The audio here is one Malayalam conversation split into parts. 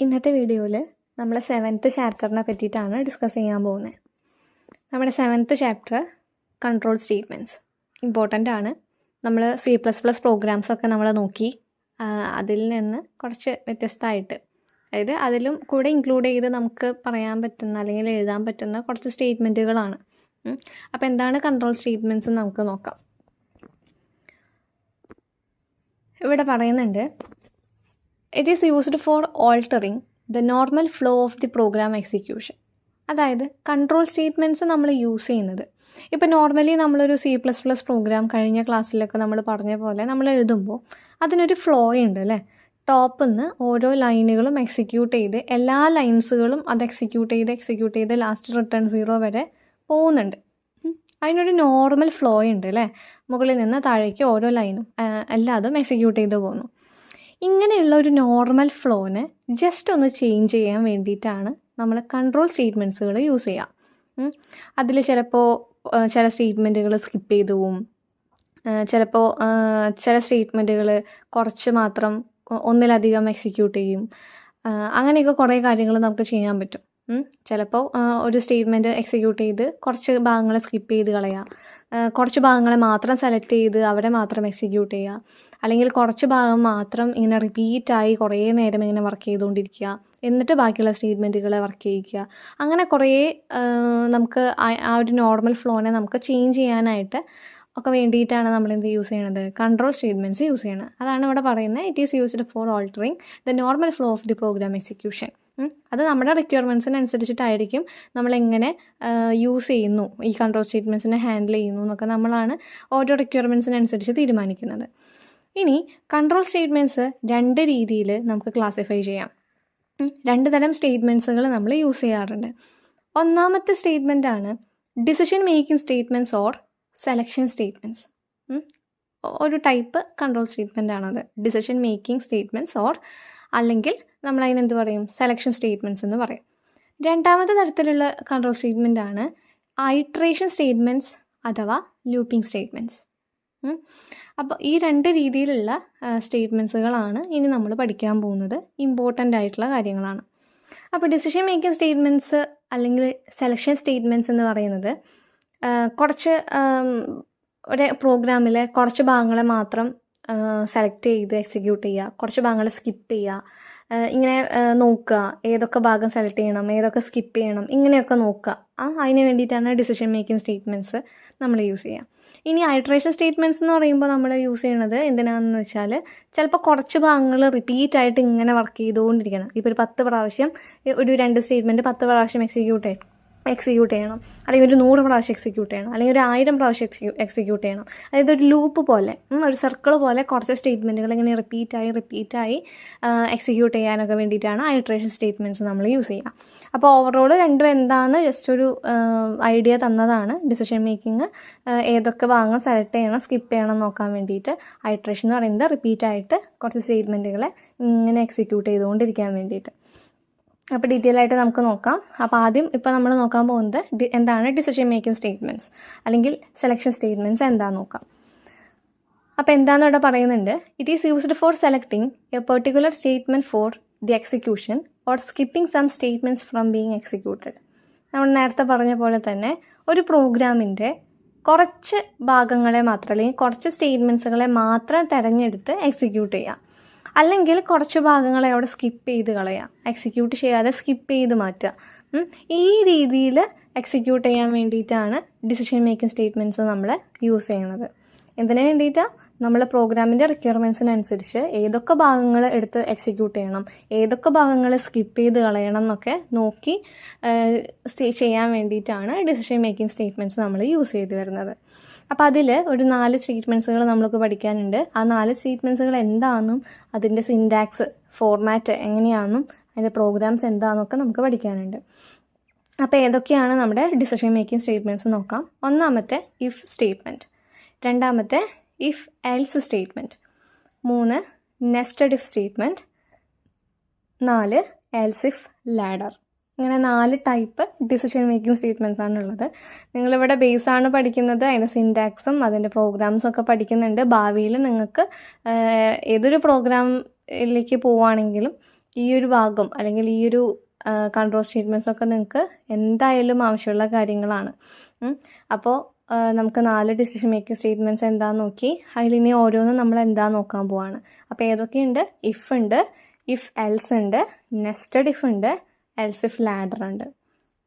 ഇന്നത്തെ വീഡിയോയിൽ നമ്മൾ 7th ചാപ്റ്ററിനെ പറ്റിയിട്ടാണ് ഡിസ്കസ് ചെയ്യാൻ പോകുന്നത്. നമ്മുടെ 7th chapter control statements important ആണ്. നമ്മൾ C++ പ്രോഗ്രാംസൊക്കെ നമ്മൾ നോക്കി. അതിൽ നിന്ന് കുറച്ച് വ്യത്യസ്തമായിട്ട്, അതായത് അതിലും കൂടെ ഇൻക്ലൂഡ് ചെയ്ത് നമുക്ക് പറയാൻ പറ്റുന്ന അല്ലെങ്കിൽ എഴുതാൻ പറ്റുന്ന കുറച്ച് സ്റ്റേറ്റ്മെൻറ്റുകളാണ്. അപ്പോൾ എന്താണ് കൺട്രോൾ സ്റ്റേറ്റ്മെൻറ്റ്സ് എന്ന് നമുക്ക് നോക്കാം. ഇവിടെ പറയുന്നുണ്ട്, it is used four altering the normal flow of the program execution. അതായത് കൺട്രോൾ സ്റ്റേറ്റ്മെൻറ്റ്സ് നമ്മൾ യൂസ് ചെയ്യുന്നത്, ഇപ്പോൾ നോർമലി നമ്മളൊരു C++ പ്രോഗ്രാം കഴിഞ്ഞ ക്ലാസ്സിലൊക്കെ നമ്മൾ പറഞ്ഞ പോലെ നമ്മൾ എഴുതുമ്പോൾ അതിനൊരു ഫ്ലോ ഉണ്ട് അല്ലേ. ടോപ്പിൽ നിന്ന് ഓരോ ലൈനുകളും എക്സിക്യൂട്ട് ചെയ്ത് എല്ലാ ലൈൻസുകളും അത് എക്സിക്യൂട്ട് ചെയ്ത് ലാസ്റ്റ് റിട്ടേൺ 0 വരെ പോകുന്നുണ്ട്. അതിനൊരു നോർമൽ ഫ്ലോ ഉണ്ട് അല്ലേ. മുകളിൽ നിന്ന് താഴേക്ക് ഓരോ ലൈനും എല്ലാതും എക്സിക്യൂട്ട് ചെയ്ത് പോകുന്നു. ഇങ്ങനെയുള്ള ഒരു നോർമൽ ഫ്ലോനെ ജസ്റ്റ് ഒന്ന് ചേഞ്ച് ചെയ്യാൻ വേണ്ടിയിട്ടാണ് നമ്മൾ കൺട്രോൾ സ്റ്റേറ്റ്മെൻറ്റ്സുകൾ യൂസ് ചെയ്യുക. അതിൽ ചിലപ്പോൾ ചില സ്റ്റേറ്റ്മെൻറ്റുകൾ സ്കിപ്പ് ചെയ്തു പോവും, ചിലപ്പോൾ ചില സ്റ്റേറ്റ്മെൻറ്റുകൾ കുറച്ച് മാത്രം ഒന്നിലധികം എക്സിക്യൂട്ട് ചെയ്യും. അങ്ങനെയൊക്കെ കുറേ കാര്യങ്ങൾ നമുക്ക് ചെയ്യാൻ പറ്റും. ചിലപ്പോൾ ഒരു സ്റ്റേറ്റ്മെൻറ്റ് എക്സിക്യൂട്ട് ചെയ്ത് കുറച്ച് ഭാഗങ്ങൾ സ്കിപ്പ് ചെയ്ത് കളയുക, കുറച്ച് ഭാഗങ്ങളെ മാത്രം സെലക്ട് ചെയ്ത് അവിടെ മാത്രം എക്സിക്യൂട്ട് ചെയ്യുക, അല്ലെങ്കിൽ കുറച്ച് ഭാഗം മാത്രം ഇങ്ങനെ റിപ്പീറ്റായി കുറേ നേരം ഇങ്ങനെ വർക്ക് ചെയ്തുകൊണ്ടിരിക്കുക, എന്നിട്ട് ബാക്കിയുള്ള സ്റ്റേറ്റ്മെൻറ്റുകളെ വർക്ക് ചെയ്യിക്കുക. അങ്ങനെ കുറേ നമുക്ക് ആ ഒരു നോർമൽ ഫ്ലോനെ നമുക്ക് ചേഞ്ച് ചെയ്യാനായിട്ട് ഒക്കെ വേണ്ടിയിട്ടാണ് നമ്മൾ എന്ത് യൂസ് ചെയ്യണത്, കൺട്രോൾ സ്റ്റേറ്റ്മെൻറ്റ്സ് യൂസ് ചെയ്യണത്. അതാണ് ഇവിടെ പറയുന്നത്, it is used four altering the normal flow of the program execution. അത് നമ്മുടെ റിക്വയർമെൻറ്റ്സിനനുസരിച്ചിട്ടായിരിക്കും നമ്മളെങ്ങനെ യൂസ് ചെയ്യുന്നു, ഈ കൺട്രോൾ സ്റ്റേറ്റ്മെൻറ്റ്സിനെ ഹാൻഡിൽ ചെയ്യുന്നു എന്നൊക്കെ നമ്മളാണ് ഓരോ റിക്വയർമെൻറ്റ്സിനനുസരിച്ച് തീരുമാനിക്കുന്നത്. ഇനി കൺട്രോൾ സ്റ്റേറ്റ്മെൻറ്റ്സ് 2 രീതിയിൽ നമുക്ക് ക്ലാസിഫൈ ചെയ്യാം. 2 തരം സ്റ്റേറ്റ്മെൻറ്റ്സുകൾ നമ്മൾ യൂസ് ചെയ്യാറുണ്ട്. ഒന്നാമത്തെ സ്റ്റേറ്റ്മെൻറ്റാണ് decision making statements or selection statements. ഒരു ടൈപ്പ് കൺട്രോൾ സ്റ്റേറ്റ്മെൻ്റ് ആണത്, ഡിസിഷൻ മേക്കിംഗ് സ്റ്റേറ്റ്മെൻറ്റ്സ് ഓർ അല്ലെങ്കിൽ നമ്മളതിനെന്ത് പറയും, സെലക്ഷൻ സ്റ്റേറ്റ്മെൻറ്റ്സ് എന്ന് പറയും. രണ്ടാമത്തെ തരത്തിലുള്ള കൺട്രോൾ സ്റ്റേറ്റ്മെൻ്റ് ആണ് ഐട്രേഷൻ സ്റ്റേറ്റ്മെൻറ്റ്സ് അഥവാ ലൂപ്പിംഗ് സ്റ്റേറ്റ്മെൻറ്റ്സ്. അപ്പോൾ ഈ 2 രീതിയിലുള്ള സ്റ്റേറ്റ്മെൻറ്റ്സുകളാണ് ഇനി നമ്മൾ പഠിക്കാൻ പോകുന്നത്. ഇമ്പോർട്ടൻ്റ് ആയിട്ടുള്ള കാര്യങ്ങളാണ്. അപ്പോൾ ഡിസിഷൻ മേക്കിംഗ് സ്റ്റേറ്റ്മെൻറ്റ്സ് അല്ലെങ്കിൽ സെലക്ഷൻ സ്റ്റേറ്റ്മെൻറ്റ്സ് എന്ന് പറയുന്നത് കുറച്ച് ഒരു പ്രോഗ്രാമിലെ കുറച്ച് ഭാഗങ്ങളെ മാത്രം സെലക്ട് ചെയ്ത് എക്സിക്യൂട്ട് ചെയ്യുക, കുറച്ച് ഭാഗങ്ങൾ സ്കിപ്പ് ചെയ്യുക, ഇങ്ങനെ നോക്കുക ഏതൊക്കെ ഭാഗം സെലക്ട് ചെയ്യണം, ഏതൊക്കെ സ്കിപ്പ് ചെയ്യണം, ഇങ്ങനെയൊക്കെ നോക്കുക. അതിന് വേണ്ടിയിട്ടാണ് ഡിസിഷൻ മേക്കിംഗ് സ്റ്റേറ്റ്മെൻറ്റ്സ് നമ്മൾ യൂസ് ചെയ്യുക. ഇനി ഐട്രേഷൻ സ്റ്റേറ്റ്മെൻറ്റ്സ് എന്ന് പറയുമ്പോൾ നമ്മൾ യൂസ് ചെയ്യണത് എന്തിനാണെന്ന് വെച്ചാൽ, ചിലപ്പോൾ കുറച്ച് ഭാഗങ്ങൾ റിപ്പീറ്റായിട്ട് ഇങ്ങനെ വർക്ക് ചെയ്തുകൊണ്ടിരിക്കണം. ഇപ്പോൾ ഒരു 10 പ്രാവശ്യം ഒരു 2 സ്റ്റേറ്റ്മെൻറ്റ് 10 പ്രാവശ്യം എക്സിക്യൂട്ട് ചെയ്യണം, അല്ലെങ്കിൽ ഒരു 100 പ്രാവശ്യം എക്സിക്യൂട്ട് ചെയ്യണം, അല്ലെങ്കിൽ ഒരു 1000 പ്രാവശ്യം എക്സിക്യൂട്ട് ചെയ്യണം. അതായത് ഒരു ലൂപ്പ് പോലെ, ഒരു സർക്കിൾ പോലെ കുറച്ച് സ്റ്റേറ്റ്മെൻറ്റുകൾ ഇങ്ങനെ റിപ്പീറ്റായി എക്സിക്യൂട്ട് ചെയ്യാനൊക്കെ വേണ്ടിയിട്ടാണ് ഐട്രേഷൻ സ്റ്റേറ്റ്മെൻറ്റ്സ് നമ്മൾ യൂസ് ചെയ്യുക. അപ്പോൾ ഓവറോൾ രണ്ടും എന്താണെന്ന് ജസ്റ്റ് ഒരു ഐഡിയ തന്നതാണ്. ഡിസിഷൻ മേക്കിംഗ് ഏതൊക്കെ ഭാഗങ്ങൾ സെലക്ട് ചെയ്യണം, സ്കിപ്പ് ചെയ്യണം നോക്കാൻ വേണ്ടിയിട്ട്. ഐട്രേഷൻ എന്ന് പറയുന്നത് റിപ്പീറ്റായിട്ട് കുറച്ച് സ്റ്റേറ്റ്മെൻറ്റുകളെ ഇങ്ങനെ എക്സിക്യൂട്ട് ചെയ്തുകൊണ്ടിരിക്കാൻ വേണ്ടിയിട്ട്. അപ്പോൾ ഡീറ്റെയിൽ ആയിട്ട് നമുക്ക് നോക്കാം. അപ്പോൾ ആദ്യം ഇപ്പോൾ നമ്മൾ നോക്കാൻ പോകുന്നത് എന്താണ് ഡിസിഷൻ മേക്കിംഗ് സ്റ്റേറ്റ്മെൻറ്റ്സ് അല്ലെങ്കിൽ സെലക്ഷൻ സ്റ്റേറ്റ്മെൻറ്റ്സ് എന്താണെന്ന് നോക്കാം. അപ്പോൾ എന്താണെന്ന് ഇവിടെ പറയുന്നുണ്ട്, it is used for selecting a particular statement for the execution or skipping some statements from being executed. നമ്മൾ നേരത്തെ പറഞ്ഞ പോലെ തന്നെ ഒരു പ്രോഗ്രാമിൻ്റെ കുറച്ച് ഭാഗങ്ങളെ മാത്രം അല്ലെങ്കിൽ കുറച്ച് സ്റ്റേറ്റ്മെൻറ്റ്സുകളെ മാത്രം തിരഞ്ഞെടുത്ത് എക്സിക്യൂട്ട് ചെയ്യുക, അല്ലെങ്കിൽ കുറച്ച് ഭാഗങ്ങളെ അവിടെ സ്കിപ്പ് ചെയ്ത് കളയുക, എക്സിക്യൂട്ട് ചെയ്യാതെ സ്കിപ്പ് ചെയ്ത് മാറ്റുക. ഈ രീതിയിൽ എക്സിക്യൂട്ട് ചെയ്യാൻ വേണ്ടിയിട്ടാണ് ഡിസിഷൻ മേക്കിംഗ് സ്റ്റേറ്റ്മെൻറ്റ്സ് നമ്മൾ യൂസ് ചെയ്യണത്. എന്തിനു വേണ്ടിയിട്ടാണ്? നമ്മൾ പ്രോഗ്രാമിൻ്റെ റിക്വയർമെൻറ്റ്സിനനുസരിച്ച് ഏതൊക്കെ ഭാഗങ്ങൾ എടുത്ത് എക്സിക്യൂട്ട് ചെയ്യണം, ഏതൊക്കെ ഭാഗങ്ങൾ സ്കിപ്പ് ചെയ്ത് കളയണം എന്നൊക്കെ നോക്കി ചെയ്യാൻ വേണ്ടിയിട്ടാണ് ഡിസിഷൻ മേക്കിംഗ് സ്റ്റേറ്റ്മെൻറ്റ്സ് നമ്മൾ യൂസ് ചെയ്ത് വരുന്നത്. അപ്പോൾ അതിൽ ഒരു 4 സ്റ്റേറ്റ്മെൻറ്റ്സുകൾ നമ്മൾക്ക് പഠിക്കാനുണ്ട്. ആ 4 സ്റ്റേറ്റ്മെൻറ്റ്സുകൾ എന്താണെന്നും അതിൻ്റെ സിൻറ്റാക്സ് ഫോർമാറ്റ് എങ്ങനെയാണെന്നും അതിൻ്റെ പ്രോഗ്രാംസ് എന്താണെന്നൊക്കെ നമുക്ക് പഠിക്കാനുണ്ട്. അപ്പോൾ ഏതൊക്കെയാണ് നമ്മുടെ ഡിസിഷൻ മേക്കിംഗ് സ്റ്റേറ്റ്മെൻറ്റ്സ് നോക്കാം. ഒന്നാമത്തെ ഇഫ് സ്റ്റേറ്റ്മെൻറ്റ്, രണ്ടാമത്തെ if else statement, 3 nested if statement, 4 else if ladder. ഇങ്ങനെ 4 ടൈപ്പ് ഡിസിഷൻ മേക്കിംഗ് സ്റ്റേറ്റ്മെൻറ്റ്സ് ആണുള്ളത്. നിങ്ങളിവിടെ ബേസാണ് പഠിക്കുന്നത്, അതിൻ്റെ സിൻറ്റാക്സും അതിൻ്റെ പ്രോഗ്രാംസും ഒക്കെ പഠിക്കുന്നുണ്ട്. ഭാവിയിൽ നിങ്ങൾക്ക് ഏതൊരു പ്രോഗ്രാമിലേക്ക് പോവുകയാണെങ്കിലും ഈ ഒരു ഭാഗം അല്ലെങ്കിൽ ഈ ഒരു കൺട്രോൾ സ്റ്റേറ്റ്മെൻറ്റ്സ് ഒക്കെ നിങ്ങൾക്ക് എന്തായാലും ആവശ്യമുള്ള കാര്യങ്ങളാണ്. അപ്പോൾ നമുക്ക് 4 ഡിസിഷൻ മേക്കിംഗ് സ്റ്റേറ്റ്മെൻറ്റ്സ് എന്താണെന്ന് നോക്കി അതിലിനി ഓരോന്നും നമ്മൾ എന്താ നോക്കാൻ പോവാണ്. അപ്പോൾ ഏതൊക്കെയുണ്ട്? ഇഫ് ഉണ്ട്, ഇഫ് എൽസ് ഉണ്ട്, നെസ്റ്റഡ് ഇഫ് ഉണ്ട്, എൽസ് ഇഫ് ലാഡർ ഉണ്ട്.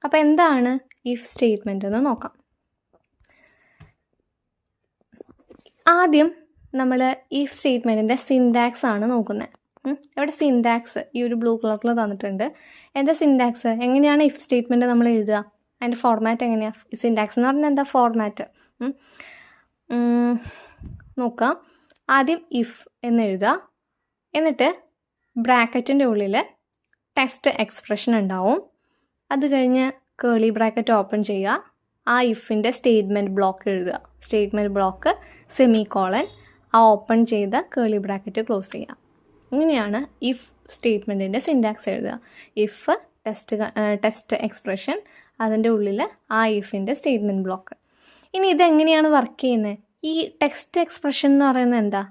അപ്പോൾ എന്താണ് ഇഫ് സ്റ്റേറ്റ്മെൻറ്റ് എന്ന് നോക്കാം. ആദ്യം നമ്മൾ ഇഫ് സ്റ്റേറ്റ്മെൻറ്റിൻ്റെ സിൻടാക്സ് ആണ് നോക്കുന്നത്. ഇവിടെ സിൻടാക്സ് ഈ ഒരു ബ്ലൂ കളറിൽ തന്നിട്ടുണ്ട്. എന്താ സിൻടാക്സ്? എങ്ങനെയാണ് ഇഫ് സ്റ്റേറ്റ്മെൻറ്റ് നമ്മൾ എഴുതുക? അതിൻ്റെ ഫോർമാറ്റ് എങ്ങനെയാണ്? സിൻടാക്സ് എന്ന് പറഞ്ഞാൽ എന്താ? ഫോർമാറ്റ് നോക്കാം. ആദ്യം ഇഫ് എന്ന് എഴുതുക, എന്നിട്ട് ബ്രാക്കറ്റിൻ്റെ ഉള്ളിൽ ടെസ്റ്റ് എക്സ്പ്രഷൻ ഉണ്ടാവും. അത് കഴിഞ്ഞ് കേളി ബ്രാക്കറ്റ് ഓപ്പൺ ചെയ്യുക, ആ ഇഫിൻ്റെ സ്റ്റേറ്റ്മെൻറ്റ് ബ്ലോക്ക് എഴുതുക. സ്റ്റേറ്റ്മെൻറ്റ് ബ്ലോക്ക് സെമികോളൻ, ആ ഓപ്പൺ ചെയ്ത കേളി ബ്രാക്കറ്റ് ക്ലോസ് ചെയ്യുക. ഇങ്ങനെയാണ് ഇഫ് സ്റ്റേറ്റ്മെൻറ്റിൻ്റെ സിൻടാക്സ് എഴുതുക. ഇഫ് ടെസ്റ്റ് എക്സ്പ്രഷൻ, അതിൻ്റെ ഉള്ളിൽ ആ ഇഫിൻ്റെ സ്റ്റേറ്റ്മെൻറ്റ് ബ്ലോക്ക്. ഇനി ഇതെങ്ങനെയാണ് വർക്ക് ചെയ്യുന്നത്? ഈ ടെക്സ്റ്റ് എക്സ്പ്രഷൻ എന്ന് പറയുന്നത് എന്താ?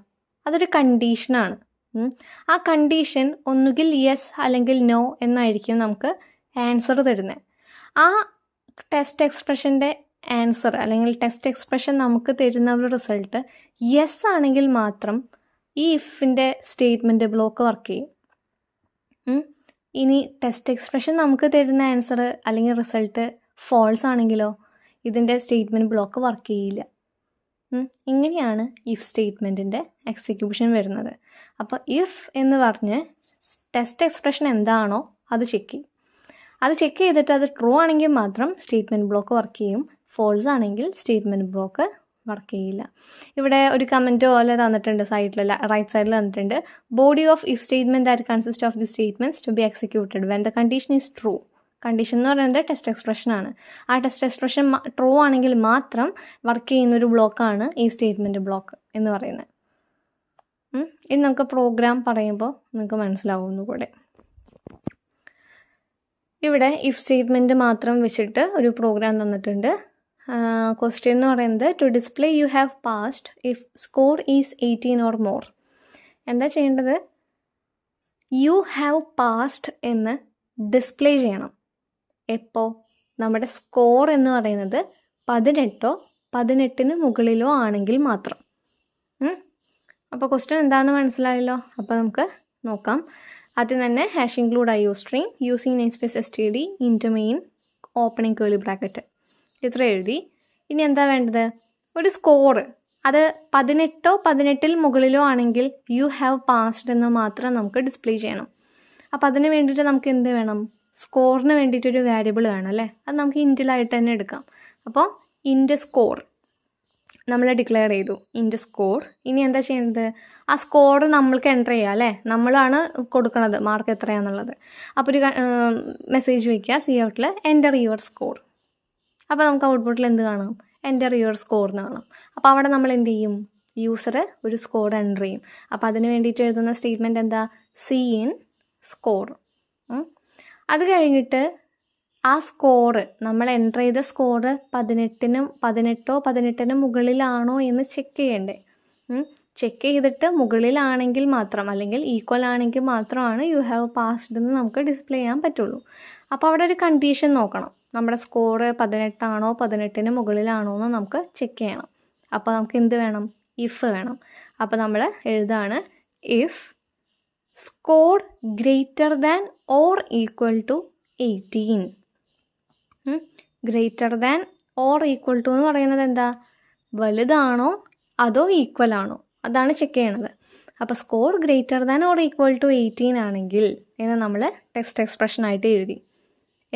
അതൊരു കണ്ടീഷനാണ്. ആ കണ്ടീഷൻ ഒന്നുകിൽ യെസ് അല്ലെങ്കിൽ നോ എന്നായിരിക്കും നമുക്ക് ആൻസർ തരുന്നത്. ആ ടെസ്റ്റ് എക്സ്പ്രഷൻ്റെ ആൻസർ അല്ലെങ്കിൽ ടെസ്റ്റ് എക്സ്പ്രഷൻ നമുക്ക് തരുന്ന ഒരു റിസൾട്ട് യെസ് ആണെങ്കിൽ മാത്രം ഈ ഇഫിൻ്റെ സ്റ്റേറ്റ്മെൻറ്റ് ബ്ലോക്ക് വർക്ക് ചെയ്യും. ഇനി ടെസ്റ്റ് എക്സ്പ്രഷൻ നമുക്ക് തരുന്ന ആൻസർ അല്ലെങ്കിൽ റിസൾട്ട് ഫോൾസ് ആണെങ്കിലോ ഇതിൻ്റെ സ്റ്റേറ്റ്മെൻറ്റ് ബ്ലോക്ക് വർക്ക് ചെയ്യില്ല. ഇങ്ങനെയാണ് ഇഫ് സ്റ്റേറ്റ്മെൻറ്റിൻ്റെ എക്സിക്യൂഷൻ വരുന്നത്. അപ്പോൾ ഇഫ് എന്ന് പറഞ്ഞ് ടെസ്റ്റ് എക്സ്പ്രഷൻ എന്താണോ അത് ചെക്ക് ചെയ്യും. അത് ചെക്ക് ചെയ്തിട്ട് അത് ട്രൂ ആണെങ്കിൽ മാത്രം സ്റ്റേറ്റ്മെൻറ്റ് ബ്ലോക്ക് വർക്ക് ചെയ്യും. ഫോൾസ് ആണെങ്കിൽ സ്റ്റേറ്റ്മെൻറ്റ് ബ്ലോക്ക് വർക്ക് ചെയ്യില്ല. ഇവിടെ ഒരു കമൻറ്റ് പോലെ തന്നിട്ടുണ്ട്, സൈഡിൽ റൈറ്റ് സൈഡിൽ തന്നിട്ടുണ്ട്. Body of if statement that consist of the statements to be executed when the condition is true. Condition എന്ന് പറയുന്നത് ടെസ്റ്റ് എക്സ്പ്രഷനാണ്. ആ ടെസ്റ്റ് എക്സ്പ്രഷൻ ട്രൂ ആണെങ്കിൽ മാത്രം വർക്ക് ചെയ്യുന്നൊരു ബ്ലോക്കാണ് ഈ സ്റ്റേറ്റ്മെൻറ്റ് ബ്ലോക്ക് എന്ന് പറയുന്നത്. ഇനി നമുക്ക് പ്രോഗ്രാം പറയുമ്പോൾ നിങ്ങൾക്ക് മനസ്സിലാവുന്നു കൂടെ. ഇവിടെ ഇഫ് സ്റ്റേറ്റ്മെൻറ്റ് മാത്രം വെച്ചിട്ട് ഒരു പ്രോഗ്രാം തന്നിട്ടുണ്ട്. ക്വസ്റ്റ്യൻ എന്ന് പറയുന്നത് to display you have passed if score is 18 or more. എന്താ ചെയ്യേണ്ടത്? യു ഹാവ് പാസ്ഡ് എന്ന് ഡിസ്പ്ലേ ചെയ്യണം. എപ്പോൾ? നമ്മുടെ സ്കോർ എന്ന് പറയുന്നത് 18 18 മുകളിലോ ആണെങ്കിൽ മാത്രം. അപ്പോൾ ക്വസ്റ്റ്യൻ എന്താണെന്ന് മനസ്സിലായല്ലോ. അപ്പോൾ നമുക്ക് നോക്കാം. ആദ്യം തന്നെ hash include IOString using namespace std into main opening കേളി ബ്രാക്കറ്റ്. ഇത്ര എഴുതി. ഇനി എന്താ വേണ്ടത്? ഒരു സ്കോർ, അത് 18 18 മുകളിലോ ആണെങ്കിൽ യു ഹാവ് പാസ്ഡ് എന്ന് മാത്രം നമുക്ക് ഡിസ്പ്ലേ ചെയ്യണം. അപ്പോൾ അതിന് വേണ്ടിയിട്ട് നമുക്ക് എന്ത് വേണം? സ്കോറിന് വേണ്ടിയിട്ടൊരു വേരിയബിൾ വേണം അല്ലേ? അത് നമുക്ക് ഇൻറ്റിലായിട്ട് തന്നെ എടുക്കാം. അപ്പോൾ ഇൻറ്റ് സ്കോർ നമ്മൾ ഡിക്ലെയർ ചെയ്തു, ഇൻറ്റ് സ്കോർ. ഇനി എന്താ ചെയ്യേണ്ടത്? ആ സ്കോർ നമ്മൾക്ക് എൻ്റർ ചെയ്യുക അല്ലേ? നമ്മളാണ് കൊടുക്കുന്നത് മാർക്ക് എത്രയാണെന്നുള്ളത്. അപ്പോൾ ഒരു മെസ്സേജ് വയ്ക്കുക COUT-ൽ എൻ്റർ യുവർ സ്കോർ. അപ്പോൾ നമുക്ക് ഔട്ട്പുട്ടിൽ എന്ത് കാണാം? എൻ്റർ യുവർ സ്കോർ എന്ന് കാണാം. അപ്പോൾ അവിടെ നമ്മൾ എന്ത് ചെയ്യും? യൂസർ ഒരു സ്കോർ എൻ്റർ ചെയ്യും. അപ്പോൾ അതിന് വേണ്ടിയിട്ട് എഴുതുന്ന സ്റ്റേറ്റ്മെൻറ്റ് എന്താ? cin score. അത് കഴിഞ്ഞിട്ട് ആ സ്കോറ് നമ്മൾ എൻ്റർ ചെയ്ത സ്കോറ് 18 18 മുകളിലാണോ എന്ന് ചെക്ക് ചെയ്യണ്ടേ? ചെക്ക് ചെയ്തിട്ട് മുകളിലാണെങ്കിൽ മാത്രം അല്ലെങ്കിൽ ഈക്വൽ ആണെങ്കിൽ മാത്രമാണ് യു ഹാവ് പാസ്ഡ് എന്ന് നമുക്ക് ഡിസ്പ്ലേ ചെയ്യാൻ പറ്റുള്ളൂ. അപ്പോൾ അവിടെ ഒരു കണ്ടീഷൻ നോക്കണം. നമ്മുടെ സ്കോറ് 18 ആണോ 18 മുകളിലാണോ എന്ന് നമുക്ക് ചെക്ക് ചെയ്യണം. അപ്പോൾ നമുക്ക് എന്ത് വേണം? ഇഫ് വേണം. അപ്പോൾ നമ്മൾ എഴുതാണ് if score greater than or equal to 18. Greater than or equal to എന്ന് പറയുന്നത് എന്താ? വലുതാണോ അതോ ഈക്വൽ ആണോ, അതാണ് ചെക്ക് ചെയ്യണത്. അപ്പോൾ score greater than or equal to 18 ആണെങ്കിൽ എന്ന് നമ്മൾ ടെക്സ്റ്റ് എക്സ്പ്രഷനായിട്ട് എഴുതി.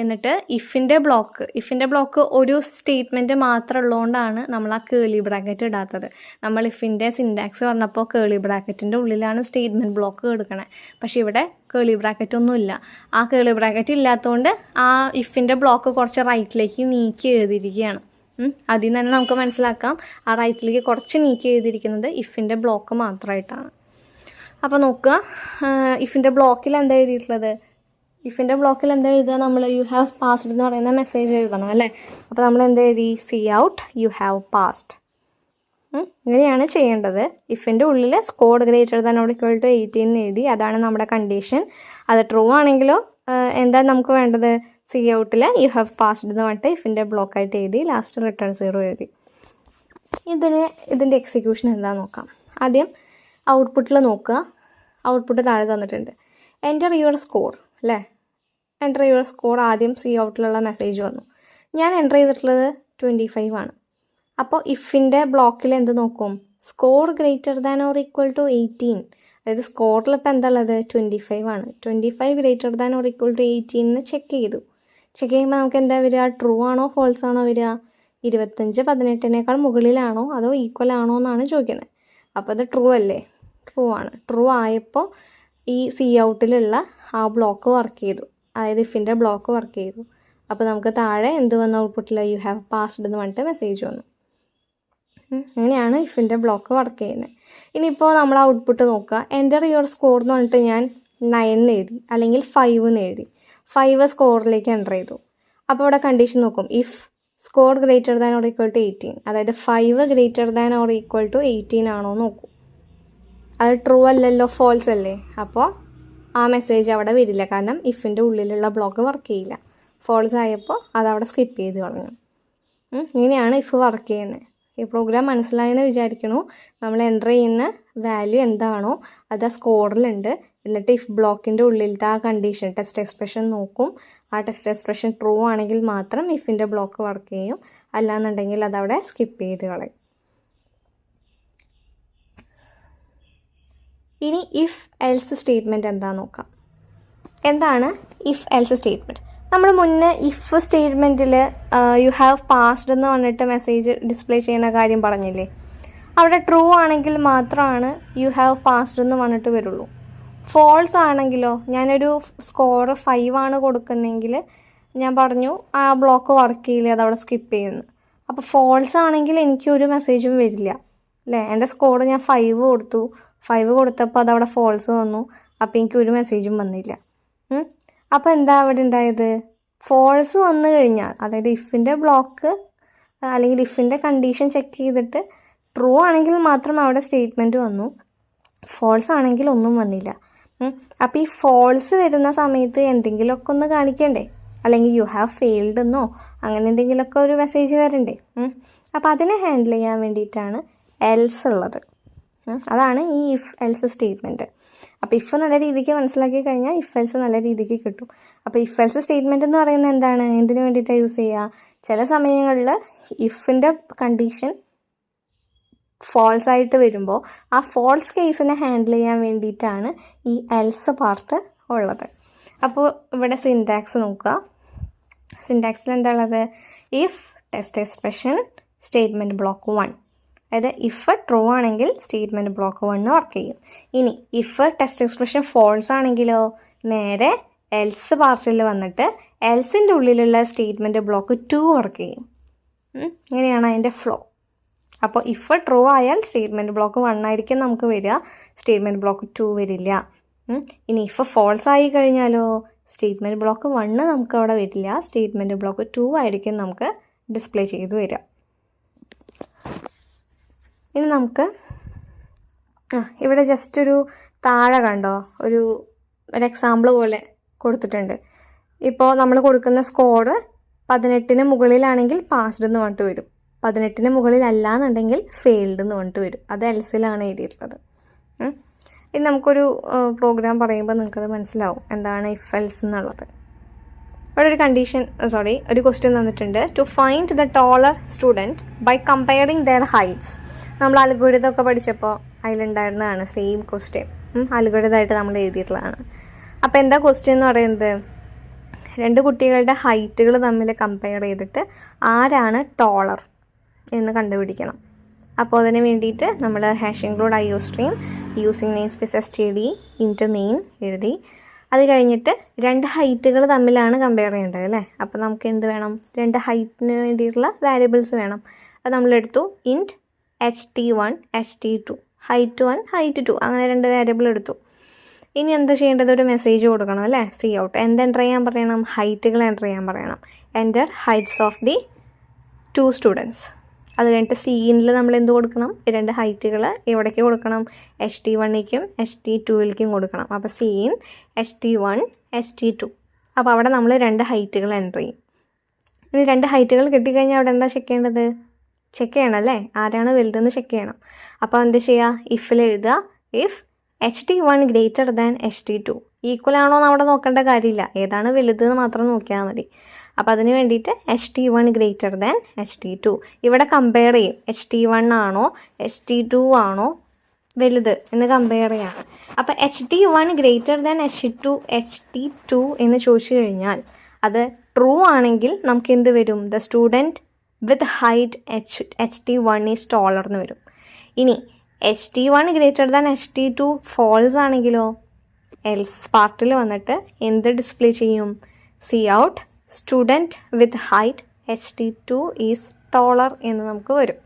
എന്നിട്ട് ഇഫിൻ്റെ ബ്ലോക്ക് ഒരു സ്റ്റേറ്റ്മെൻറ്റ് മാത്രം ഉള്ളതുകൊണ്ടാണ് നമ്മൾ ആ കേളി ബ്രാക്കറ്റ് ഇടാത്തത്. നമ്മൾ ഇഫിൻ്റെ സിൻടാക്സ് പറഞ്ഞപ്പോൾ കേളി ബ്രാക്കറ്റിൻ്റെ ഉള്ളിലാണ് സ്റ്റേറ്റ്മെൻറ്റ് ബ്ലോക്ക് എടുക്കണേ. പക്ഷേ ഇവിടെ കേളി ബ്രാക്കറ്റ് ഒന്നുമില്ല. ആ കേളി ബ്രാക്കറ്റ് ഇല്ലാത്തതുകൊണ്ട് ആ ഇഫിൻ്റെ ബ്ലോക്ക് കുറച്ച് റൈറ്റിലേക്ക് നീക്കി എഴുതിയിരിക്കുകയാണ്. അതിൽ നിന്ന് തന്നെ നമുക്ക് മനസ്സിലാക്കാം ആ റൈറ്റിലേക്ക് കുറച്ച് നീക്കി എഴുതിയിരിക്കുന്നത് ഇഫിൻ്റെ ബ്ലോക്ക് മാത്രമായിട്ടാണ്. അപ്പോൾ നോക്കുക, ഇഫിൻ്റെ ബ്ലോക്കിൽ എന്താ എഴുതിയിട്ടുള്ളത്? ഇഫിൻ്റെ ബ്ലോക്കിൽ എന്താ എഴുതുക? നമ്മൾ യു ഹാവ് പാസ്ഡ് എന്ന് പറയുന്ന മെസ്സേജ് എഴുതണം അല്ലേ? അപ്പോൾ നമ്മൾ എന്താ എഴുതി? COUT you have passed. ഇങ്ങനെയാണ് ചെയ്യേണ്ടത്. ഇഫിൻ്റെ ഉള്ളിൽ score greater than or equal to 18 എഴുതി, അതാണ് നമ്മുടെ കണ്ടീഷൻ. അത് ട്രൂ ആണെങ്കിലോ എന്താ നമുക്ക് വേണ്ടത്, സി ഔട്ടിൽ യു ഹാവ് പാസ്ഡ് എന്ന് പറഞ്ഞിട്ട് ഇഫിൻ്റെ ബ്ലോക്കായിട്ട് എഴുതി, ലാസ്റ്റ് റിട്ടേൺ 0 എഴുതി. ഇതിൻ്റെ എക്സിക്യൂഷൻ എന്താണെന്ന് നോക്കാം. ആദ്യം ഔട്ട്പുട്ടിൽ നോക്കുക. ഔട്ട്പുട്ട് താഴെ തന്നിട്ടുണ്ട്, എൻ്റർ യുവർ സ്കോർ അല്ലേ. എൻ്റർ യുവർ സ്കോർ ആദ്യം സി ഔട്ടിലുള്ള മെസ്സേജ് വന്നു. ഞാൻ എൻ്റർ ചെയ്തിട്ടുള്ളത് 25 ആണ്. അപ്പോൾ ഇഫിൻ്റെ ബ്ലോക്കിൽ എന്ത് നോക്കും, score greater than or equal to 18. അതായത് സ്കോറിൽ ഇപ്പോൾ എന്താ ഉള്ളത്, 25 ആണ്. 25 greater than or equal to 18 എന്ന് ചെക്ക് ചെയ്തു. ചെക്ക് ചെയ്യുമ്പോൾ നമുക്ക് എന്താ വരിക, ട്രൂ ആണോ ഫോൾസ് ആണോ വരിക, 25 18നേക്കാൾ മുകളിലാണോ അതോ ഈക്വൽ ആണോ എന്നാണ് ചോദിക്കുന്നത്. അപ്പോൾ അത് ട്രൂ അല്ലേ, ട്രൂ ആണ്. ട്രൂ ആയപ്പോൾ ഈ സി ഔട്ടിലുള്ള ആ ബ്ലോക്ക് വർക്ക് ചെയ്തു, അതായത് ഇഫിൻ്റെ ബ്ലോക്ക് വർക്ക് ചെയ്തു. അപ്പോൾ നമുക്ക് താഴെ എന്ത് വന്നു, ഔട്ട്പുട്ടിൽ യു ഹാവ് പാസ്ഡ് എന്ന് പറഞ്ഞിട്ട് മെസ്സേജ് വന്നു. അങ്ങനെയാണ് ഇഫിൻ്റെ ബ്ലോക്ക് വർക്ക് ചെയ്യുന്നത്. ഇനിയിപ്പോൾ നമ്മൾ ഔട്ട്പുട്ട് നോക്കുക. എൻ്റർ യുവർ സ്കോർ എന്ന് പറഞ്ഞിട്ട് ഞാൻ 9 എന്ന് എഴുതി, അല്ലെങ്കിൽ 5 എന്ന് എഴുതി. 5 സ്കോറിലേക്ക് എൻ്റർ ചെയ്തു. അപ്പോൾ ഇവിടെ കണ്ടീഷൻ നോക്കും, if score greater than or equal to 18, അതായത് 5 greater than or equal to 18 ആണോ നോക്കൂ. അത് ട്രൂ അല്ലല്ലോ, ഫോൾസ് അല്ലേ. അപ്പോൾ ആ മെസ്സേജ് അവിടെ വരില്ല, കാരണം ഇഫിൻ്റെ ഉള്ളിലുള്ള ബ്ലോക്ക് വർക്ക് ചെയ്യില്ല. ഫോൾസ് ആയപ്പോൾ അതവിടെ സ്കിപ്പ് ചെയ്ത് കളഞ്ഞു. ഇങ്ങനെയാണ് ഇഫ് വർക്ക് ചെയ്യുന്നത്. ഈ പ്രോഗ്രാം മനസ്സിലായെന്ന് വിചാരിക്കണു. നമ്മൾ എൻ്റർ ചെയ്യുന്ന വാല്യൂ എന്താണോ അത് ആ സ്കോറിലുണ്ട്. എന്നിട്ട് ഇഫ് ബ്ലോക്കിൻ്റെ ഉള്ളിലത്തെ ആ കണ്ടീഷൻ ടെസ്റ്റ് എക്സ്പ്രഷൻ നോക്കും. ആ ടെസ്റ്റ് എക്സ്പ്രഷൻ ട്രൂ ആണെങ്കിൽ മാത്രം ഇഫിൻ്റെ ബ്ലോക്ക് വർക്ക് ചെയ്യും, അല്ലാന്നുണ്ടെങ്കിൽ അതവിടെ സ്കിപ്പ് ചെയ്ത് കളയും. ഇനി ഇഫ് എൽസ് സ്റ്റേറ്റ്മെൻറ്റ് എന്താണെന്ന് നോക്കാം. എന്താണ് ഇഫ് എൽസ് സ്റ്റേറ്റ്മെൻറ്റ്? നമ്മൾ മുന്നേ ഇഫ് സ്റ്റേറ്റ്മെൻറ്റിൽ യു ഹാവ് പാസ്ഡ് എന്ന് പറഞ്ഞിട്ട് മെസ്സേജ് ഡിസ്പ്ലേ ചെയ്യുന്ന കാര്യം പറഞ്ഞില്ലേ. അവിടെ ട്രൂ ആണെങ്കിൽ മാത്രമാണ് യു ഹാവ് പാസ്ഡ് എന്ന് പറഞ്ഞിട്ട് വരുള്ളൂ. ഫോൾസ് ആണെങ്കിലോ, ഞാനൊരു സ്കോർ 5 ആണ് കൊടുക്കുന്നതെങ്കിൽ ഞാൻ പറഞ്ഞു ആ ബ്ലോക്ക് വർക്ക് ചെയ്യില്ല, അതവിടെ സ്കിപ്പ് ചെയ്യുന്നു. അപ്പോൾ ഫോൾസ് ആണെങ്കിൽ എനിക്ക് ഒരു മെസ്സേജും വരില്ല അല്ലേ. എൻ്റെ സ്കോർ ഞാൻ 5 കൊടുത്തു, 5 കൊടുത്തപ്പോൾ അതവിടെ ഫോൾസ് വന്നു, അപ്പോൾ എനിക്ക് ഒരു മെസ്സേജും വന്നില്ല. അപ്പോൾ എന്താ അവിടെ ഉണ്ടായത്, ഫോൾസ് വന്നു കഴിഞ്ഞാൽ, അതായത് ഇഫിൻ്റെ ബ്ലോക്ക് അല്ലെങ്കിൽ ഇഫിൻ്റെ കണ്ടീഷൻ ചെക്ക് ചെയ്തിട്ട് ട്രൂ ആണെങ്കിൽ മാത്രം അവിടെ സ്റ്റേറ്റ്മെൻറ്റ് വന്നു, ഫോൾസ് ആണെങ്കിൽ ഒന്നും വന്നില്ല. അപ്പോൾ ഈ ഫോൾസ് വരുന്ന സമയത്ത് എന്തെങ്കിലുമൊക്കെ ഒന്ന് കാണിക്കണ്ടേ, അല്ലെങ്കിൽ യു ഹാവ് ഫെയിൽഡ് എന്നോ അങ്ങനെ എന്തെങ്കിലുമൊക്കെ ഒരു മെസ്സേജ് വരണ്ടേ. അപ്പോൾ അതിനെ ഹാൻഡിൽ ചെയ്യാൻ വേണ്ടിയിട്ടാണ് എൽസ് ഉള്ളത്. അതാണ് ഈ ഇഫ് എൽസ് സ്റ്റേറ്റ്മെൻറ്റ്. അപ്പോൾ ഇഫ് നല്ല രീതിക്ക് മനസ്സിലാക്കി കഴിഞ്ഞാൽ ഇഫ് എൽസ് നല്ല രീതിക്ക് കിട്ടും. അപ്പോൾ ഇഫ് എൽസ് സ്റ്റേറ്റ്മെൻറ്റ് എന്ന് പറയുന്നത് എന്താണ്, എന്തിനു വേണ്ടിയിട്ടാണ് യൂസ് ചെയ്യുക? ചില സമയങ്ങളിൽ ഇഫിൻ്റെ കണ്ടീഷൻ ഫോൾസ് ആയിട്ട് വരുമ്പോൾ ആ ഫോൾസ് കേസിനെ ഹാൻഡിൽ ചെയ്യാൻ വേണ്ടിയിട്ടാണ് ഈ എൽസ് പാർട്ട് ഉള്ളത്. അപ്പോൾ ഇവിടെ സിൻടാക്സ് നോക്കുക. സിൻടാക്സിൽ എന്താ ഉള്ളത്, if test expression statement block 1, അതായത് ഇഫ് ട്രൂ ആണെങ്കിൽ സ്റ്റേറ്റ്മെൻറ്റ് ബ്ലോക്ക് 1 വർക്ക് ചെയ്യും. ഇനി ഇഫ് ടെസ്റ്റ് എക്സ്പ്രഷൻ ഫോൾസ് ആണെങ്കിലോ നേരെ എൽസ് പാർട്ടിൽ വന്നിട്ട് എൽസിൻ്റെ ഉള്ളിലുള്ള സ്റ്റേറ്റ്മെൻറ്റ് ബ്ലോക്ക് 2 വർക്ക് ചെയ്യും. ഇങ്ങനെയാണ് അതിൻ്റെ ഫ്ലോ. അപ്പോൾ ഇഫ് ട്രൂ ആയാൽ സ്റ്റേറ്റ്മെൻറ്റ് ബ്ലോക്ക് 1 ആയിരിക്കും നമുക്ക് വരിക, സ്റ്റേറ്റ്മെൻറ്റ് ബ്ലോക്ക് 2 വരില്ല. ഇനി ഇഫ് ഫോൾസ് ആയി കഴിഞ്ഞാലോ സ്റ്റേറ്റ്മെൻറ്റ് ബ്ലോക്ക് 1 നമുക്ക് അവിടെ വരില്ല, സ്റ്റേറ്റ്മെൻറ്റ് ബ്ലോക്ക് 2 ആയിരിക്കും നമുക്ക് ഡിസ്പ്ലേ ചെയ്ത് വരിക. ഇനി നമുക്ക് ഇവിടെ ജസ്റ്റ് ഒരു താഴെ കണ്ടോ ഒരു എക്സാമ്പിൾ പോലെ കൊടുത്തിട്ടുണ്ട്. ഇപ്പോൾ നമ്മൾ കൊടുക്കുന്ന സ്കോർ 18 മുകളിലാണെങ്കിൽ പാസ്ഡ് എന്ന് പറഞ്ഞിട്ട് വരും, 18 മുകളിലല്ല എന്നുണ്ടെങ്കിൽ ഫെയിൽഡ് എന്ന് പറഞ്ഞിട്ട് വരും. അത് എൽസിലാണ് എഴുതിയിട്ടുള്ളത്. ഇനി നമുക്കൊരു പ്രോഗ്രാം പറയുമ്പോൾ നിങ്ങൾക്കത് മനസ്സിലാവും എന്താണ് ഇഫ് എൽസ് എന്നുള്ളത്. ഇവിടെ ഒരു ഒരു ക്വസ്റ്റ്യൻ തന്നിട്ടുണ്ട്. To find the taller student by comparing their heights. നമ്മൾ അൽഗോരിതമൊക്കെ പഠിച്ചപ്പോൾ അതിലുണ്ടായിരുന്നതാണ് സെയിം ക്വസ്റ്റ്യൻ, അൽഗോരിതമായിട്ട് നമ്മൾ എഴുതിയിട്ടുള്ളതാണ്. അപ്പോൾ എന്താ ക്വസ്റ്റ്യൻ എന്ന് പറയുന്നത്, 2 കുട്ടികളുടെ ഹൈറ്റുകൾ തമ്മിൽ കമ്പയർ ചെയ്തിട്ട് ആരാണ് ടോളർ എന്ന് കണ്ടുപിടിക്കണം. അപ്പോൾ അതിന് വേണ്ടിയിട്ട് നമ്മൾ hash include IOStream using name space std into main എഴുതി. അത് കഴിഞ്ഞിട്ട് 2 ഹൈറ്റുകൾ തമ്മിലാണ് കമ്പയർ ചെയ്യേണ്ടത് അല്ലേ. അപ്പോൾ നമുക്ക് എന്ത് വേണം, 2 ഹൈറ്റിന് വേണ്ടിയിട്ടുള്ള വാരിയബിൾസ് വേണം. അത് നമ്മളെടുത്തു ഇൻറ്റ് HT1 HT2, ഹൈറ്റ് 1 ഹൈറ്റ് 2, അങ്ങനെ 2 വാരിയബിൾ എടുത്തു. ഇനി എന്താ ചെയ്യേണ്ടത്, ഒരു മെസ്സേജ് കൊടുക്കണം അല്ലേ. സി ഔട്ട് എന്ത് എൻ്റർ ചെയ്യാൻ പറയണം, ഹൈറ്റുകൾ എൻ്റർ ചെയ്യാൻ പറയണം. Enter heights of the 2 students. അത് കഴിഞ്ഞിട്ട് സീനിൽ നമ്മൾ എന്ത് കൊടുക്കണം? 2 ഹൈറ്റുകൾ എവിടേക്ക് കൊടുക്കണം? HT1ലേക്കും HT2ലേക്കും കൊടുക്കണം. അപ്പോൾ സീൻ HT1 HT2. അപ്പോൾ അവിടെ നമ്മൾ 2 ഹൈറ്റുകൾ എൻ്റർ ചെയ്യും. ഇനി 2 ഹൈറ്റുകൾ കിട്ടിക്കഴിഞ്ഞാൽ അവിടെ എന്താ ചെക്ക് ചെയ്യേണ്ടത്? ചെക്ക് ചെയ്യണം അല്ലേ, ആരാണ് വലുതെന്ന് ചെക്ക് ചെയ്യണം. അപ്പോൾ എന്ത് ചെയ്യുക? ഇഫിൽ എഴുതുക, if HT1 greater than HT2. Equal ആണോ എന്ന് അവിടെ നോക്കേണ്ട കാര്യമില്ല, ഏതാണ് വലുതെന്ന് മാത്രം നോക്കിയാൽ മതി. അപ്പോൾ അതിന് വേണ്ടിയിട്ട് HT1 ഗ്രേറ്റർ ദാൻ HT2 ഇവിടെ കമ്പയർ ചെയ്യും. HT1 ആണോ HT2 ആണോ വലുത് എന്ന് കമ്പയർ ചെയ്യാണ്. അപ്പോൾ HT1 ഗ്രേറ്റർ ദാൻ HT2 എന്ന് ചോദിച്ചു കഴിഞ്ഞാൽ അത് ട്രൂ ആണെങ്കിൽ നമുക്ക് എന്ത് വരും? The student with height HT1 is taller എന്ന് വരും. ഇനി HT1 greater than HT2 false ആണെങ്കിലോ എൽസ് പാർട്ടിൽ വന്നിട്ട് എന്ത് ഡിസ്പ്ലേ ചെയ്യും? Cout student with height HT2 is taller എന്ന് നമുക്ക് വരും.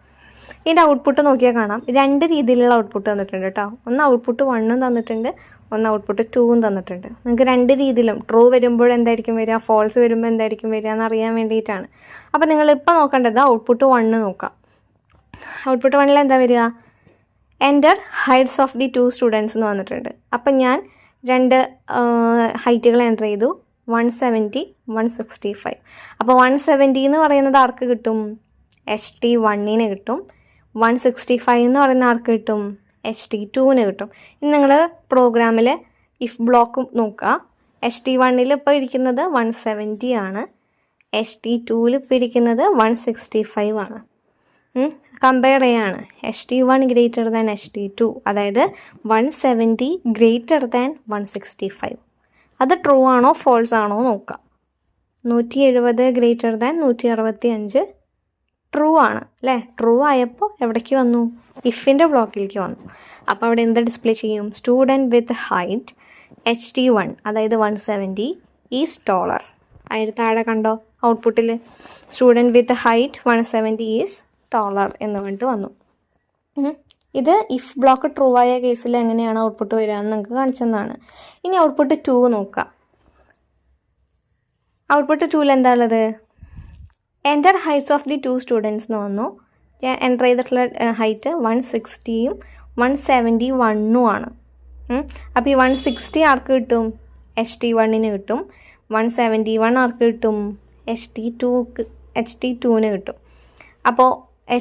ഇതിൻ്റെ ഔട്ട്പുട്ട് നോക്കിയാൽ കാണാം, 2 രീതിയിലുള്ള ഔട്ട്പുട്ട് തന്നിട്ടുണ്ട് കേട്ടോ. ഒന്ന് ഔട്ട്പുട്ട് 1 തന്നിട്ടുണ്ട്, ഒന്ന് ഔട്ട്പുട്ട് 2 തന്നിട്ടുണ്ട്. നിങ്ങൾക്ക് 2 രീതിയിലും ട്രൂ വരുമ്പോൾ എന്തായിരിക്കും വരിക, ഫോൾസ് വരുമ്പോൾ എന്തായിരിക്കും വരിക എന്നറിയാൻ വേണ്ടിയിട്ടാണ്. അപ്പോൾ നിങ്ങളിപ്പോൾ നോക്കേണ്ടത് ഔട്ട്പുട്ട് 1 നോക്കാം. ഔട്ട്പുട്ട് 1 എന്താ വരിക? Enter heights of the 2 students എന്ന് വന്നിട്ടുണ്ട്. അപ്പം ഞാൻ 2 ഹൈറ്റുകൾ എൻ്റർ ചെയ്തു, 170 165. അപ്പോൾ 170 എന്ന് പറയുന്നത് ആർക്ക് കിട്ടും? HT1 കിട്ടും. 165 എന്ന് പറയുന്ന ആർക്ക് കിട്ടും? HT2 കിട്ടും. ഇനി നിങ്ങൾ പ്രോഗ്രാമിൽ ഇഫ് ബ്ലോക്ക് നോക്കുക. HT1 ഇപ്പോൾ ഇരിക്കുന്നത് 170 ആണ്, HT2 ഇപ്പോൾ ഇരിക്കുന്നത് 165 ആണ്. കമ്പയർ ചെയ്യാണ്. HT1 ഗ്രേറ്റർ ദാൻ HT2, അതായത് 170 ഗ്രേറ്റർ ദാൻ 165. അത് ട്രൂ ആണോ ഫോൾസ് ആണോ നോക്കാം. 170 ഗ്രേറ്റർ ദാൻ 165 ട്രൂ ആണ് അല്ലേ? ട്രൂ ആയപ്പോൾ എവിടേക്ക് വന്നു? ഇഫിൻ്റെ ബ്ലോക്കിലേക്ക് വന്നു. അപ്പോൾ അവിടെ എന്ത് ഡിസ്പ്ലേ ചെയ്യും? സ്റ്റുഡൻറ്റ് വിത്ത് ഹൈറ്റ് HT1 അതായത് 170 ഈസ് ടോളർ. അതിന് താഴെ കണ്ടോ ഔട്ട്പുട്ടിൽ student with height 170 is taller എന്ന് പറഞ്ഞിട്ട് വന്നു. ഇത് ഇഫ് ബ്ലോക്ക് ട്രൂ ആയ കേസിൽ എങ്ങനെയാണ് ഔട്ട്പുട്ട് വരിക എന്ന് നിങ്ങൾക്ക് കാണിച്ചതാണ്. ഇനി ഔട്ട്പുട്ട് 2 നോക്കാം. ഔട്ട്പുട്ട് 2ൽ എന്താ ഉള്ളത്? Enter heights of the 2 students എന്ന് വന്നു. ഞാൻ എൻ്റർ ചെയ്തിട്ടുള്ള ഹൈറ്റ് 160ഉം 171 ആണ്. അപ്പോൾ ഈ 160 ആർക്ക് കിട്ടും? HT1 കിട്ടും. 171 ആർക്ക് കിട്ടും? HT2 കിട്ടും. അപ്പോൾ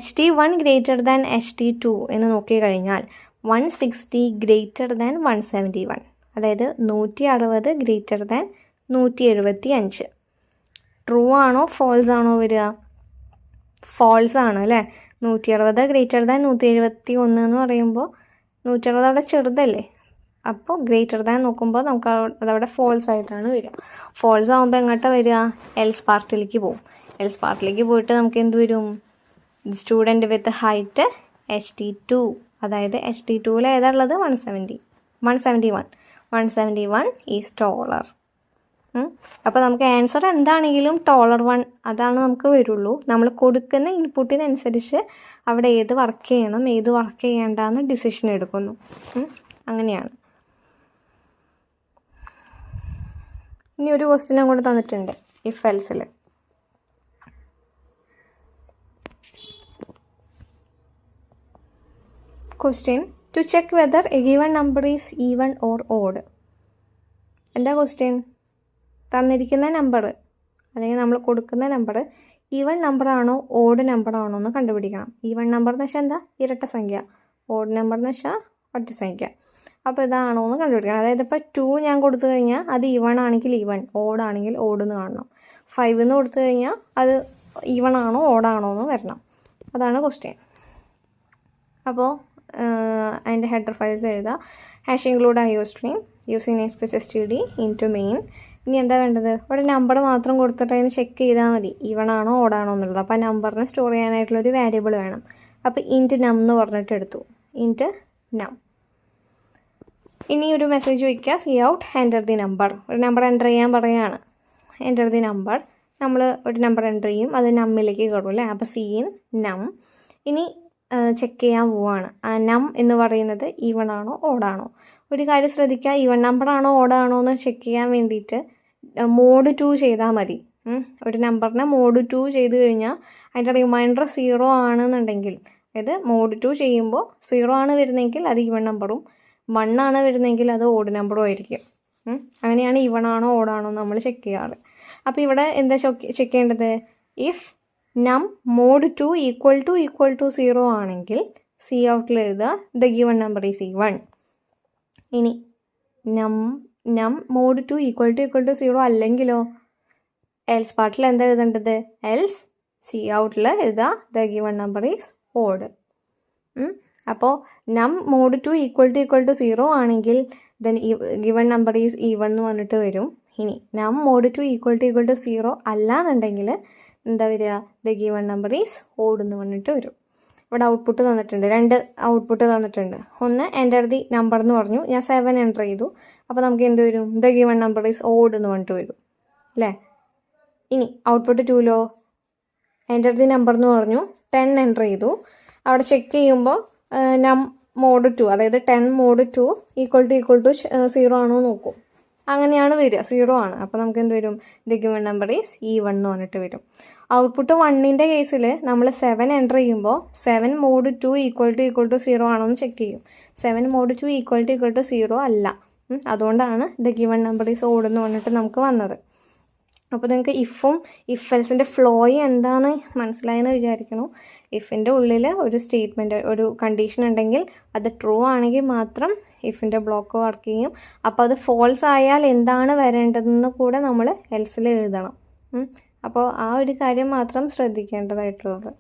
HT1 ഗ്രേറ്റർ ദാൻ HT2 എന്ന് നോക്കിക്കഴിഞ്ഞാൽ 160 ഗ്രേറ്റർ ദാൻ 171, അതായത് 160 ഗ്രേറ്റർ ദാൻ 175. ട്രൂ ആണോ ഫോൾസ് ആണോ വരിക? ഫോൾസ് ആണ് അല്ലേ. 160 ഗ്രേറ്റർ ദാൻ 171 എന്ന് പറയുമ്പോൾ 160 അവിടെ ചെറുതല്ലേ, അപ്പോൾ ഗ്രേറ്റർ ദാൻ നോക്കുമ്പോൾ നമുക്ക് അതവിടെ ഫോൾസ് ആയിട്ടാണ് വരിക. ഫോൾസ് ആകുമ്പോൾ എങ്ങോട്ടാണ് വരിക? എൽസ് പാർട്ടിലേക്ക് പോകും. എൽസ് പാർട്ടിലേക്ക് പോയിട്ട് നമുക്ക് എന്ത് വരും? സ്റ്റുഡൻറ്റ് വിത്ത് ഹൈറ്റ് HT2, അതായത് HT2ൽ ഏതാ ഉള്ളത്? 171 ഈസ് ടോളർ. അപ്പോൾ നമുക്ക് ആൻസർ എന്താണെങ്കിലും ടോളർ 1 അതാണ് നമുക്ക് വരുള്ളൂ. നമ്മൾ കൊടുക്കുന്ന ഇൻപുട്ടിനനുസരിച്ച് അവിടെ ഏത് വർക്ക് ചെയ്യണം ഏത് വർക്ക് ചെയ്യേണ്ടെന്ന് ഡിസിഷൻ എടുക്കുന്നു. അങ്ങനെയാണ്. ഇനി ഒരു ക്വസ്റ്റ്യൻ അങ്ങോട്ട് തന്നിട്ടുണ്ട് ഇഫ് എൽസിൽ. Question to check whether a given number is even or odd. എന്താ ക്വസ്റ്റ്യൻ? തന്നിരിക്കുന്ന നമ്പർ അല്ലെങ്കിൽ നമ്മൾ കൊടുക്കുന്ന നമ്പർ ഈവൺ നമ്പർ ആണോ ഓഡ് നമ്പർ ആണോ എന്ന് കണ്ടുപിടിക്കണം. ഈവൺ നമ്പർ എന്ന് വെച്ചാൽ എന്താ? ഇരട്ട സംഖ്യ. ഓഡ് നമ്പർ എന്ന് വെച്ചാൽ ഒറ്റ സംഖ്യ. അപ്പോൾ ഇതാണോ എന്ന് കണ്ടുപിടിക്കണം. അതായത് ഇപ്പോൾ 2 ഞാൻ കൊടുത്തു കഴിഞ്ഞാൽ അത് ഈവൺ ആണെങ്കിൽ ഈവൺ, ഓഡ് ആണെങ്കിൽ ഓഡ് എന്ന് കാണണം. 5 എന്ന് കൊടുത്തു കഴിഞ്ഞാൽ അത് ഈവൺ ആണോ ഓഡാണോ എന്ന് വരണം. അതാണ് ക്വസ്റ്റ്യൻ. അപ്പോൾ അതിൻ്റെ ഹെഡർ ഫയൽസ് എഴുതുക. Hash include IOStream using STD into main. ഇനി എന്താ വേണ്ടത്? ഇവിടെ നമ്പർ മാത്രം കൊടുത്തിട്ട് അതിന് ചെക്ക് ചെയ്താൽ മതി ഈവൺ ആണോ ഓടാണോ എന്നുള്ളത്. അപ്പോൾ ആ നമ്പറിനെ സ്റ്റോർ ചെയ്യാനായിട്ടുള്ളൊരു വേരിയബിൾ വേണം. അപ്പോൾ ഇൻറ്റ് നം എന്ന് പറഞ്ഞിട്ട് എടുത്തു. ഇൻറ്റ് നം. ഇനി ഒരു മെസ്സേജ് വയ്ക്കുക, C out enter the number. ഒരു നമ്പർ എൻ്റർ ചെയ്യാൻ പറയുകയാണ്. Enter the number. നമ്മൾ ഒരു നമ്പർ എൻ്റർ ചെയ്യും, അത് നമ്മിലേക്ക് കയറും അല്ലേ. അപ്പോൾ സി ഇൻ നം. ഇനി ചെക്ക് ചെയ്യാൻ പോവുകയാണ്. ആ നം എന്ന് പറയുന്നത് ഈവൺ ആണോ ഓടാണോ. ഒരു കാര്യം ശ്രദ്ധിക്കുക, ഈവൺ നമ്പർ ആണോ ഓടാണോ എന്ന് ചെക്ക് ചെയ്യാൻ വേണ്ടിയിട്ട് മോഡ് 2 ചെയ്താൽ മതി. ഒരു നമ്പറിനെ മോഡ് 2 ചെയ്ത് കഴിഞ്ഞാൽ അതിൻ്റെ റിമൈൻഡർ 0 ആണെന്നുണ്ടെങ്കിൽ, അതായത് മോഡ് 2 ചെയ്യുമ്പോൾ 0 ആണ് വരുന്നതെങ്കിൽ അത് ഈവൺ നമ്പറും 1 ആണ് വരുന്നതെങ്കിൽ അത് ഓഡ് നമ്പറും ആയിരിക്കും. അങ്ങനെയാണ് ഈവൺ ആണോ ഓടാണോ നമ്മൾ ചെക്ക് ചെയ്യാറ്. അപ്പോൾ ഇവിടെ എന്താ ചെക്ക് ചെയ്യേണ്ടത്? ഇഫ് നം മോഡ് 2 ഈക്വൽ ടു 0 ആണെങ്കിൽ സി ഔട്ടിൽ എഴുതുക the given number is even. ഇനി നം മോഡ് 2 ഈക്വൽ ടു 0 അല്ലെങ്കിലോ എൽസ് പാർട്ടിൽ എന്താ എഴുതേണ്ടത്? എൽസ് സി ഔട്ടിൽ എഴുതുക the given number is odd. അപ്പോൾ നം മോഡ് 2 ഈക്വൽ ടു 0 ആണെങ്കിൽ then given number is even എന്ന് പറഞ്ഞിട്ട് വരും. ഇനി നം മോഡ് 2 ഈക്വൽ ടു 0 അല്ല എന്നുണ്ടെങ്കിൽ എന്താ വരിക? The given number is odd എന്ന് പറഞ്ഞിട്ട് വരും. ഇവിടെ ഔട്ട്പുട്ട് തന്നിട്ടുണ്ട്, 2 ഔട്ട്പുട്ട് തന്നിട്ടുണ്ട്. ഒന്ന് എൻ്റർ ദി നമ്പർ എന്ന് പറഞ്ഞു, ഞാൻ 7 എൻ്റർ ചെയ്തു. അപ്പോൾ നമുക്ക് എന്ത് വരും? The given number is odd എന്ന് പറഞ്ഞിട്ട് വരും അല്ലേ. ഇനി ഔട്ട്പുട്ട് 2ലോ എൻ്റർ ദി നമ്പർ എന്ന് പറഞ്ഞു, 10 എൻ്റർ ചെയ്തു. അവിടെ ചെക്ക് ചെയ്യുമ്പോൾ നം മോഡ് 2, അതായത് 10 മോഡ് 2 ഈക്വൽ ടു 0 ആണോ നോക്കും. അങ്ങനെയാണ് വരിക, 0 ആണ്. അപ്പോൾ നമുക്ക് എന്ത് വരും? The given number is even എന്ന് പറഞ്ഞിട്ട് വരും. ഔട്ട്പുട്ട് 1ൻ്റെ കേസിൽ നമ്മൾ 7 എൻ്റർ ചെയ്യുമ്പോൾ 7 മോഡ് 2 ഈക്വൽ ടു 0 ആണോ എന്ന് ചെക്ക് ചെയ്യും. 7 മോഡ് 2 ഈക്വൽ ടു 0 അല്ല. അതുകൊണ്ടാണ് the given number is odd എന്ന് പറഞ്ഞിട്ട് നമുക്ക് വന്നത്. അപ്പോൾ നിങ്ങൾക്ക് ഇഫ് എൽസിൻ്റെ ഫ്ലോയും എന്താണെന്ന് മനസ്സിലായെന്ന് വിചാരിക്കണു. ഇഫിൻ്റെ ഉള്ളിൽ ഒരു സ്റ്റേറ്റ്മെൻറ്റ്, ഒരു കണ്ടീഷൻ ഉണ്ടെങ്കിൽ അത് ട്രൂ ആണെങ്കിൽ മാത്രം ഇഫിൻ്റെ ബ്ലോക്ക് വർക്ക് ചെയ്യും. അപ്പോൾ അത് ഫോൾസ് ആയാൽ എന്താണ് വരേണ്ടതെന്ന് കൂടെ നമ്മൾ എൽസിൽ എഴുതണം. അപ്പോൾ ആ ഒരു കാര്യം മാത്രം ശ്രദ്ധിക്കേണ്ടതായിട്ടുള്ളത്.